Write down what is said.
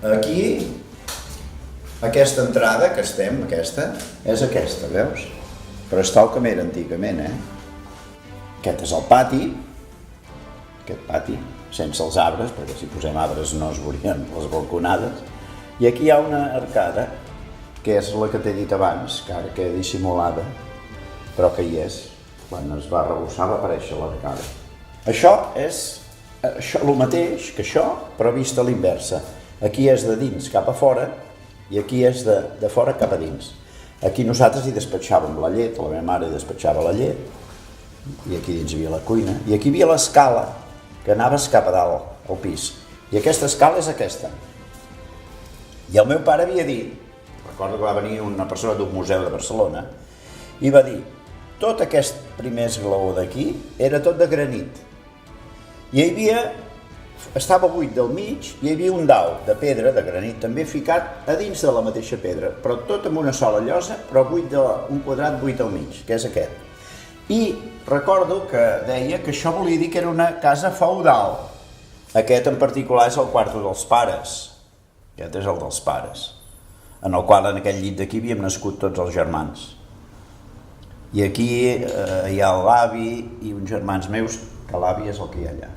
Aquí, aquesta entrada que estem, aquesta, és aquesta, veus? Però és tal com era antigament, Aquest és el pati, aquest pati, sense els arbres, perquè si posem arbres no es veurien les balconades. I aquí hi ha una arcada, que és la que t'he dit abans, que ara queda dissimulada, però que hi és. Quan es va arrebossar va aparèixer l'arcada. Això és el mateix que això, però vist a l'inversa. Aquí és de dins cap a fora i aquí és de fora cap a dins. Aquí nosaltres hi despatxàvem la llet, la meva mare hi despatxava la llet, i aquí dins hi havia la cuina, i aquí hi havia l'escala, que anaves cap a dalt, al pis. I aquesta escala és aquesta. I el meu pare havia dit, recordo que va venir una persona d'un museu de Barcelona, i va dir, tot aquest primer esglaó d'aquí era tot de granit. I hi havia, estava buit del mig, i hi havia un dau de pedra, de granit, també ficat a dins de la mateixa pedra, però tot amb una sola llosa, però un quadrat buit al mig, que és aquest. I recordo que deia que això volia dir que era una casa feudal. Aquest en particular és el quarto dels pares. Aquest és el dels pares, en el qual en aquell llit d'aquí havíem nascut tots els germans. I aquí hi ha l'avi i uns germans meus, que l'avi és el que hi ha allà.